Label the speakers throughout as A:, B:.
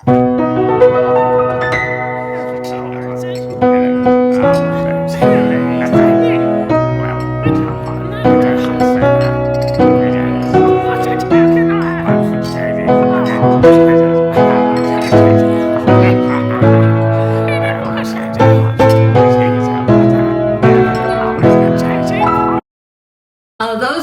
A: Those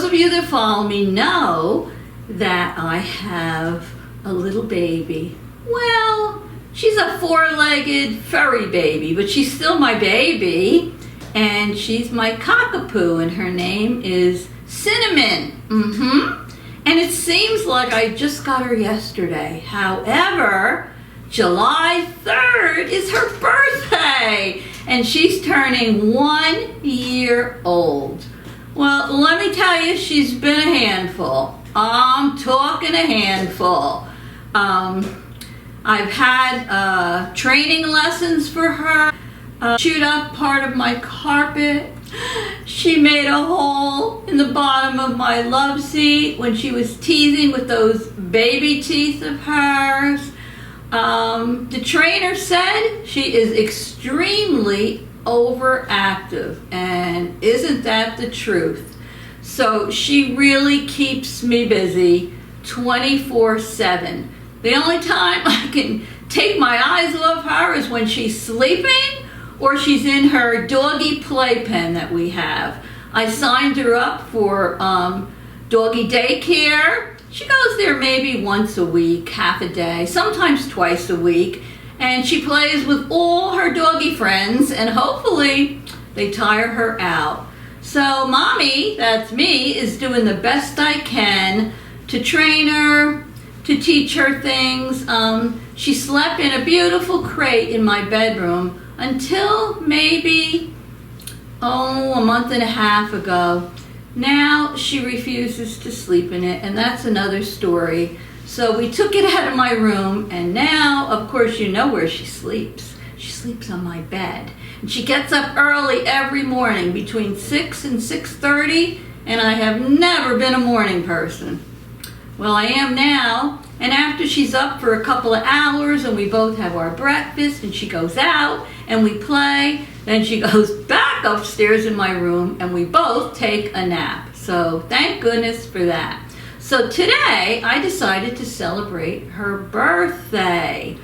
A: of you that follow me know that I have a little baby. Well, she's a four-legged furry baby, but she's still my baby. And she's my cockapoo, and her name is Cinnamon. And it seems like I just got her yesterday. However, July 3rd is her birthday, and she's turning 1 year old. Well, let me tell you, she's been a handful. I'm talking a handful. I've had training lessons for her. Chewed up part of my carpet. She made a hole in the bottom of my love seat when she was teasing with those baby teeth of hers. The trainer said she is extremely overactive, and isn't that the truth? So she really keeps me busy 24/7. The only time I can take my eyes off her is when she's sleeping or she's in her doggy playpen that we have. I signed her up for doggy daycare. She goes there maybe once a week, half a day, sometimes twice a week. And she plays with all her doggy friends, and hopefully they tire her out. So mommy, that's me, is doing the best I can to train her, to teach her things. She slept in a beautiful crate in my bedroom until maybe, a month and a half ago. Now she refuses to sleep in it, and that's another story. So we took it out of my room, and now, of course, you know where she sleeps. She sleeps on my bed. And she gets up early every morning between 6 and 6:30, and I have never been a morning person. Well, I am now, and after she's up for a couple of hours and we both have our breakfast and she goes out and we play, then she goes back upstairs in my room and we both take a nap. So thank goodness for that. So today I decided to celebrate her birthday.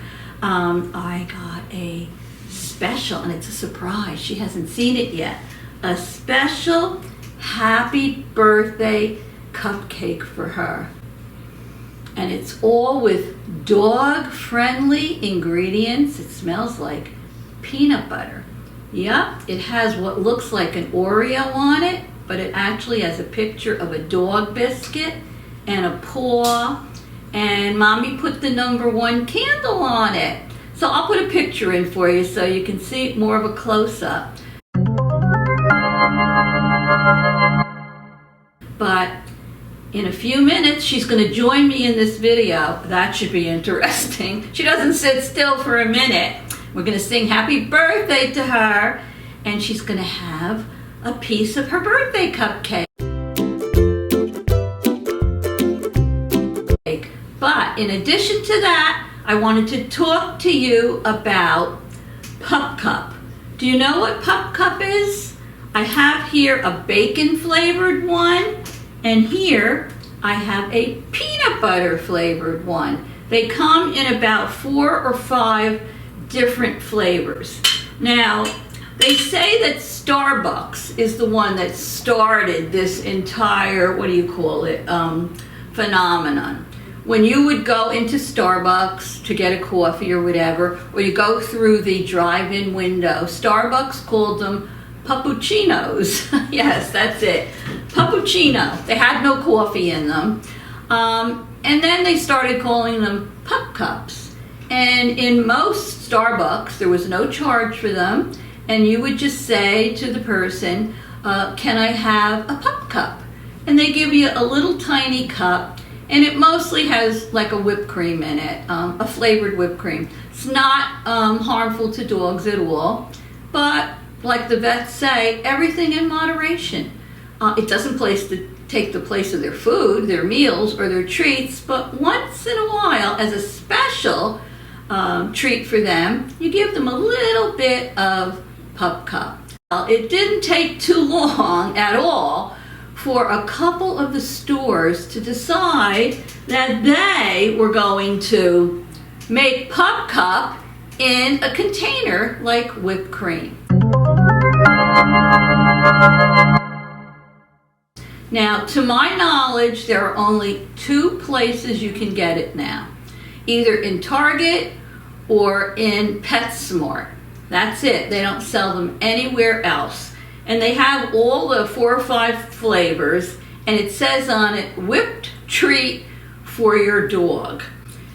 A: I got a special, and it's a surprise, she hasn't seen it yet, a special happy birthday cupcake for her. And it's all with dog-friendly ingredients. It smells like peanut butter. Yep, it has what looks like an Oreo on it, but it actually has a picture of a dog biscuit and a paw, and mommy put the #1 candle on it. So I'll put a picture in for you so you can see more of a close-up. But in a few minutes, she's going to join me in this video. That should be interesting. She doesn't sit still for a minute. We're going to sing happy birthday to her, and she's going to have a piece of her birthday cupcake. But in addition to that, I wanted to talk to you about Pup Cup. Do you know what Pup Cup is? I have here a bacon flavored one, and here I have a peanut butter flavored one. They come in about 4 or 5 different flavors. Now, they say that Starbucks is the one that started this entire, phenomenon. When you would go into Starbucks to get a coffee or whatever, or you go through the drive-in window, Starbucks called them puppuccinos. Yes, that's it. Puppuccino. They had no coffee in them. And then they started calling them Pup Cups. And in most Starbucks, there was no charge for them. And you would just say to the person, can I have a Pup Cup? And they give you a little tiny cup. And it mostly has like a whipped cream in it, a flavored whipped cream. It's not harmful to dogs at all, but like the vets say, everything in moderation. It doesn't take the place of their food, their meals, or their treats, but once in a while, as a special, treat for them, you give them a little bit of Pup Cup. It didn't take too long at all for a couple of the stores to decide that they were going to make Pup Cup in a container like whipped cream. Now, to my knowledge, there are only 2 places you can get it now. Either in Target or in PetSmart. That's it. They don't sell them anywhere else. And they have all the 4 or 5 flavors, and it says on it, whipped treat for your dog.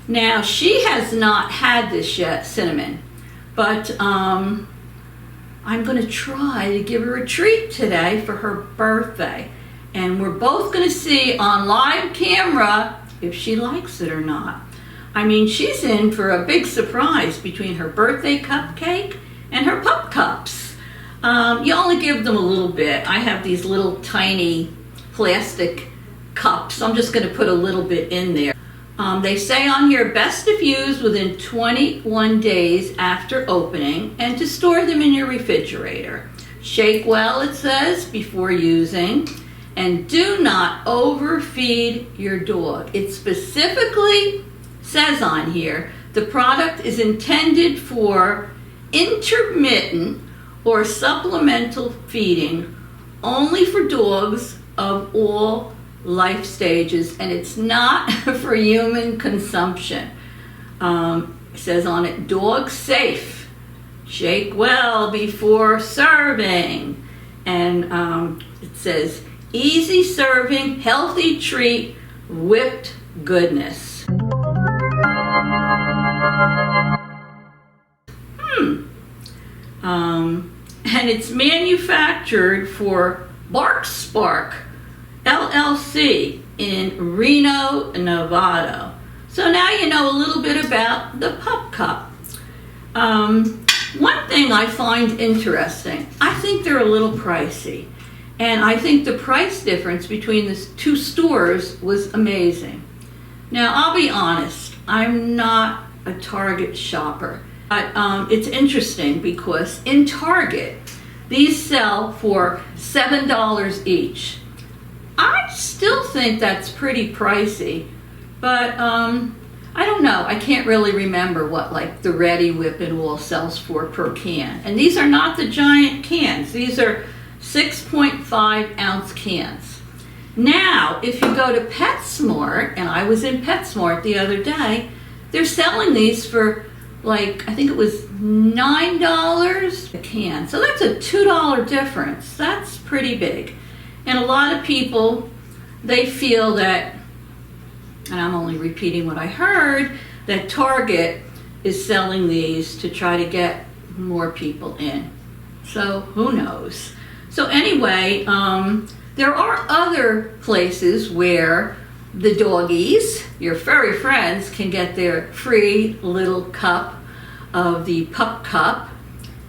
A: Now, she has not had this yet, Cinnamon, but I'm going to try to give her a treat today for her birthday. And we're both going to see on live camera if she likes it or not. I mean, she's in for a big surprise between her birthday cupcake and her Pup Cups. You only give them a little bit. I have these little tiny plastic cups. I'm just going to put a little bit in there. They say on here, best if used within 21 days after opening and to store them in your refrigerator. Shake well, it says, before using. And do not overfeed your dog. It specifically says on here, the product is intended for intermittent or supplemental feeding only for dogs of all life stages, and it's not for human consumption. It says on it, dog safe. Shake well before serving. And it says, easy serving, healthy treat, whipped goodness. And it's manufactured for Bark Spark LLC in Reno, Nevada. So now you know a little bit about the Pup Cup. One thing I find interesting, I think they're a little pricey. And I think the price difference between the 2 stores was amazing. Now, I'll be honest, I'm not a Target shopper. But it's interesting because in Target, these sell for $7 each. I still think that's pretty pricey, but I don't know. I can't really remember what like the Ready Whip and all sells for per can. And these are not the giant cans. These are 6.5 ounce cans. Now, if you go to PetSmart, and I was in PetSmart the other day, they're selling these for like, I think it was $9 a can. So that's a $2 difference. That's pretty big. And a lot of people, they feel that, and I'm only repeating what I heard, that Target is selling these to try to get more people in. So who knows? So anyway, there are other places where the doggies, your furry friends, can get their free little cup of the Pup Cup.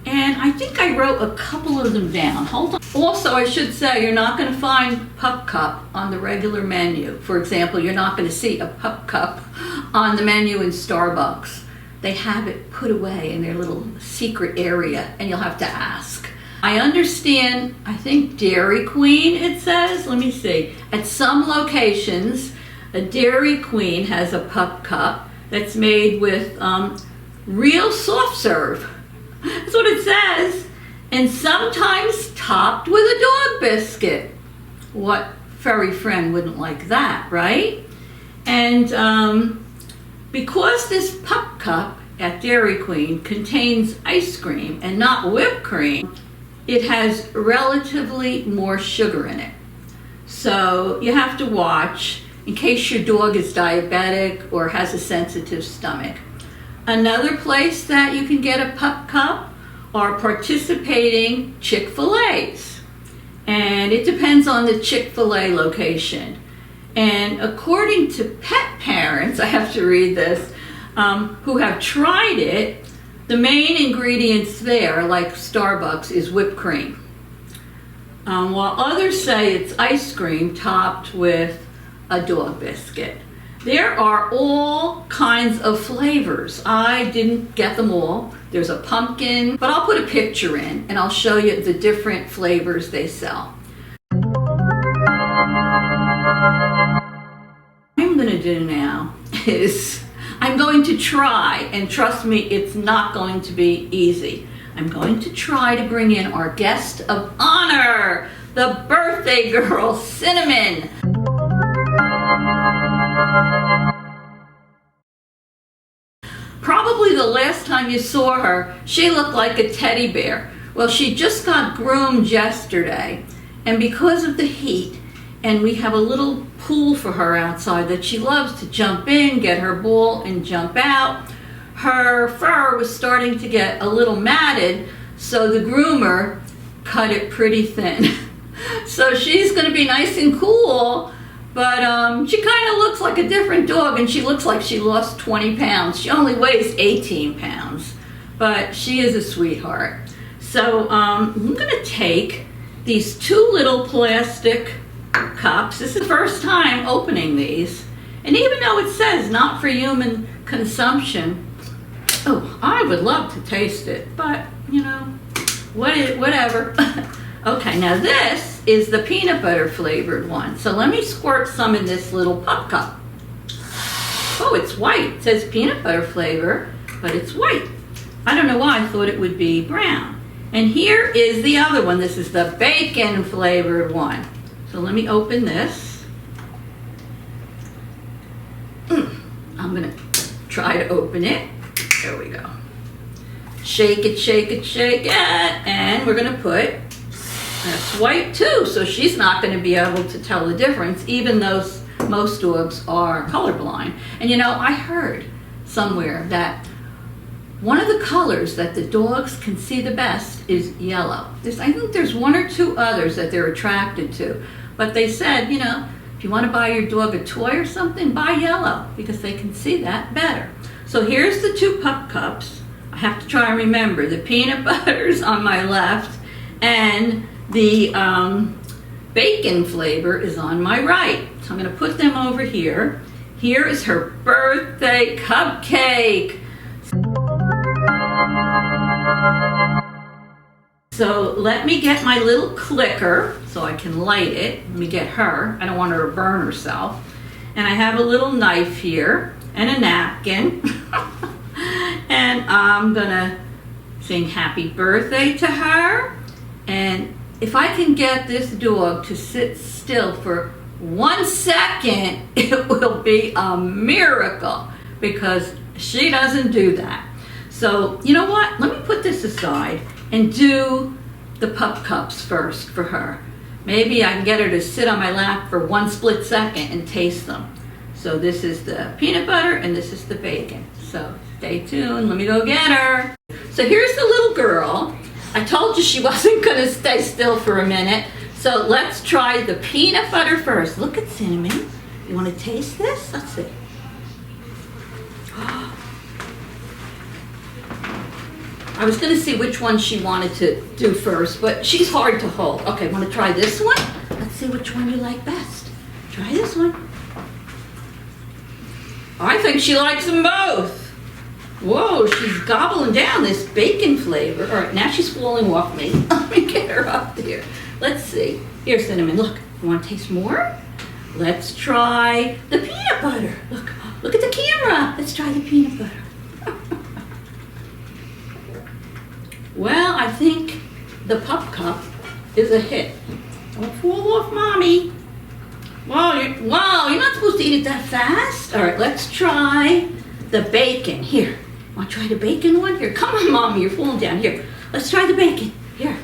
A: And I think I wrote a couple of them down. Hold on. Also, I should say, you're not going to find Pup Cup on the regular menu. For example, you're not going to see a Pup Cup on the menu in Starbucks. They have it put away in their little secret area, and you'll have to ask. I understand, I think Dairy Queen, it says, let me see. At some locations, a Dairy Queen has a Pup Cup that's made with real soft serve. That's what it says. And sometimes topped with a dog biscuit. What furry friend wouldn't like that, right? And because this Pup Cup at Dairy Queen contains ice cream and not whipped cream, it has relatively more sugar in it. So you have to watch in case your dog is diabetic or has a sensitive stomach. Another place that you can get a Pup Cup are participating Chick-fil-A's. And it depends on the Chick-fil-A location. And according to pet parents, I have to read this, who have tried it, the main ingredients there, like Starbucks, is whipped cream. While others say it's ice cream topped with a dog biscuit. There are all kinds of flavors. I didn't get them all. There's a pumpkin, but I'll put a picture in and I'll show you the different flavors they sell. What I'm gonna do now is I'm going to try, and trust me, it's not going to be easy. I'm going to try to bring in our guest of honor, the birthday girl, Cinnamon. Probably the last time you saw her, she looked like a teddy bear. Well, she just got groomed yesterday, and because of the heat, and we have a little pool for her outside that she loves to jump in, get her ball, and jump out. Her fur was starting to get a little matted, so the groomer cut it pretty thin. So she's going to be nice and cool, but she kind of looks like a different dog, and she looks like she lost 20 pounds. She only weighs 18 pounds, but she is a sweetheart. So I'm going to take these two little plastic cups. This is the first time opening these, and even though it says not for human consumption, oh, I would love to taste it, but you know, whatever. Okay, now this is the peanut butter flavored one. So let me squirt some in this little pup cup. Oh, it's white. It says peanut butter flavor, but it's white. I don't know why I thought it would be brown. And here is the other one. This is the bacon flavored one. So let me open this. I'm gonna try to open it. There we go. Shake it, shake it, shake it. And we're gonna put, that's white too, so she's not gonna be able to tell the difference, even though most dogs are colorblind. And you know, I heard somewhere that one of the colors that the dogs can see the best is yellow. I think there's one or two others that they're attracted to. But they said, you know, if you want to buy your dog a toy or something, buy yellow, because they can see that better. So here's the two pup cups. I have to try and remember. The peanut butter's on my left, and the bacon flavor is on my right. So I'm going to put them over here. Here is her birthday cupcake. So let me get my little clicker so I can light it. Let me get her. I don't want her to burn herself. And I have a little knife here and a napkin. And I'm gonna sing happy birthday to her. And if I can get this dog to sit still for 1 second, it will be a miracle, because she doesn't do that. So you know what? Let me put this aside and do the pup cups first for her. Maybe I can get her to sit on my lap for 1 split second and taste them. So this is the peanut butter and this is the bacon. So stay tuned, let me go get her. So here's the little girl. I told you she wasn't gonna stay still for a minute. So let's try the peanut butter first. Look at Cinnamon. You wanna taste this? Let's see. I was gonna see which one she wanted to do first, but she's hard to hold. Okay, wanna try this one? Let's see which one you like best. Try this one. I think she likes them both. Whoa, she's gobbling down this bacon flavor. All right, now she's falling off me. Let me get her up there. Let's see. Here, Cinnamon, look. You wanna taste more? Let's try the peanut butter. Look at the camera. Let's try the peanut butter. Well, I think the pup cup is a hit. Don't fall off, Mommy. Wow, you're not supposed to eat it that fast. All right, let's try the bacon. Here, want to try the bacon one? Here, come on, Mommy, you're falling down. Here, let's try the bacon. Here.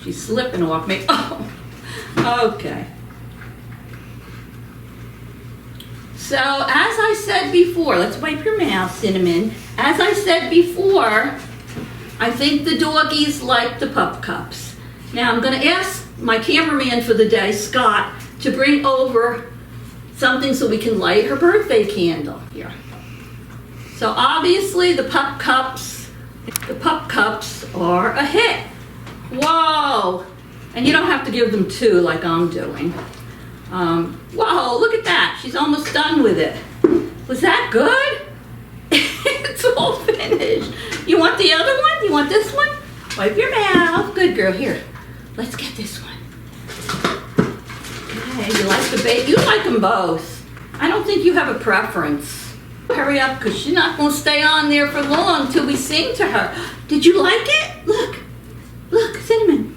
A: She's slipping off me. Oh, okay. So, as I said before, let's wipe your mouth, Cinnamon. As I said before, I think the doggies like the pup cups. Now, I'm going to ask my cameraman for the day, Scott, to bring over something so we can light her birthday candle. Here. So, obviously, the pup cups are a hit. Whoa! And you don't have to give them two like I'm doing. Whoa, look at that. She's almost done with it. Was that good? It's all finished. You want the other one? You want this one? Wipe your mouth. Good girl. Here, let's get this one. Okay, you like the bake? You like them both. I don't think you have a preference. Hurry up, because she's not going to stay on there for long until we sing to her. Did you like it? Look, Cinnamon.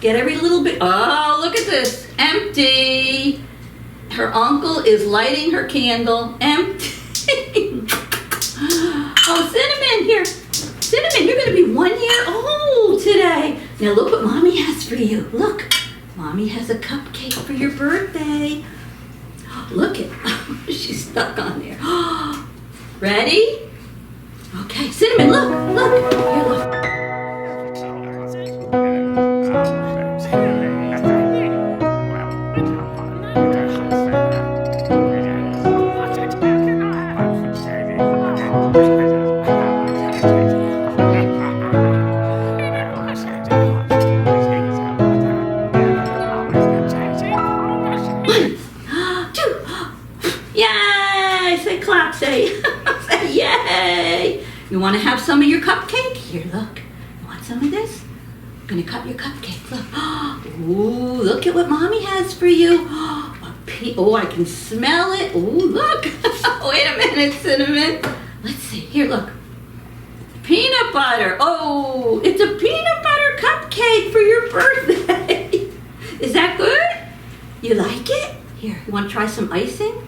A: Get every little bit. Oh, look at this. Empty. Her uncle is lighting her candle. Empty. Oh, Cinnamon, here. Cinnamon, you're going to be 1 year old today. Now look what Mommy has for you. Look, Mommy has a cupcake for your birthday. Look it. She's stuck on there. Ready? Okay, Cinnamon, look. Here, look. Say yay! You want to have some of your cupcake? Here, look. You want some of this? I'm going to cut your cupcake. Look. Ooh, look at what Mommy has for you. Oh, I can smell it. Ooh, look. Wait a minute, Cinnamon. Let's see. Here, look. Peanut butter. Oh, it's a peanut butter cupcake for your birthday. Is that good? You like it? Here, you want to try some icing?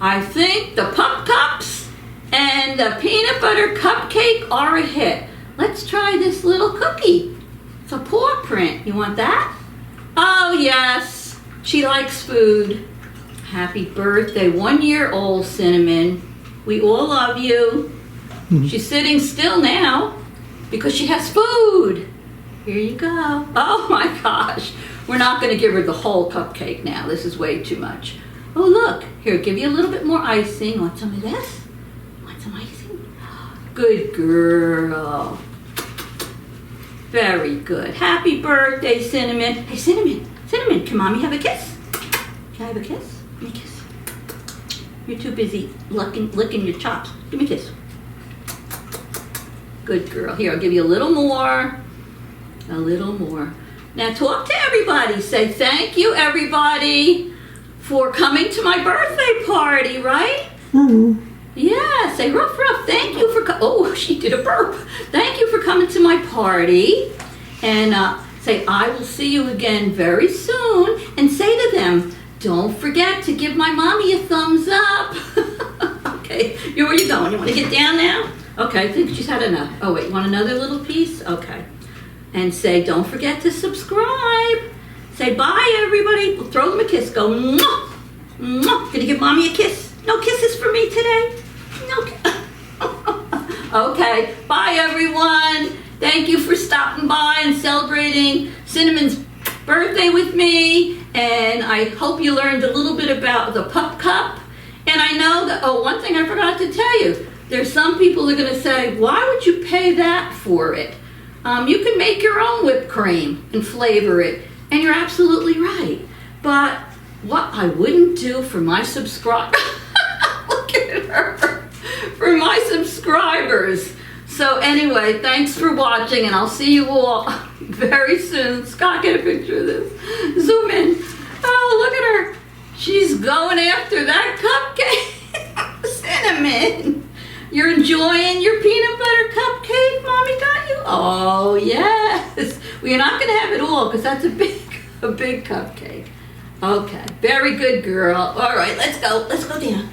A: I think the Pup Cups and the peanut butter cupcake are a hit. Let's try this little cookie. It's a paw print. You want that? Oh, yes. She likes food. Happy birthday. 1 year old, Cinnamon. We all love you. She's sitting still now because she has food. Here you go. Oh, my gosh. We're not going to give her the whole cupcake now. This is way too much. Oh, look. Here, give you a little bit more icing. Want some of this? Want some icing? Good girl. Very good. Happy birthday, Cinnamon. Hey, Cinnamon, can Mommy have a kiss? Can I have a kiss? Give me a kiss. You're too busy licking your chops. Give me a kiss. Good girl. Here, I'll give you a little more. A little more. Now talk to everybody. Say thank you, everybody, for coming to my birthday party, right?
B: Mm-hmm.
A: Yeah, say ruff. Thank you for oh, she did a burp. Thank you for coming to my party. And say I will see you again very soon. And say to them, don't forget to give my mommy a thumbs up. Okay, where are you going? You want to get down now? Okay, I think she's had enough. Oh wait, you want another little piece? Okay. And say don't forget to subscribe. Say bye, everybody. We'll throw them a kiss. Go, mwah, mwah. Gonna give Mommy a kiss? No kisses for me today? No. Okay, bye, everyone. Thank you for stopping by and celebrating Cinnamon's birthday with me. And I hope you learned a little bit about the Pup Cup. And I know that, oh, one thing I forgot to tell you. There's some people that are gonna say, why would you pay that for it? You can make your own whipped cream and flavor it. And you're absolutely right. But what I wouldn't do for my subscribers, look at her, for my subscribers. So anyway, thanks for watching, and I'll see you all very soon. Scott, get a picture of this. Zoom in. Oh, look at her. She's going after that cupcake. Cinnamon. You're enjoying your peanut butter cupcake Mommy got you? Oh, yes. Well, you're not going to have it all because that's a big cupcake. Okay. Very good, girl. All right, let's go. Let's go down.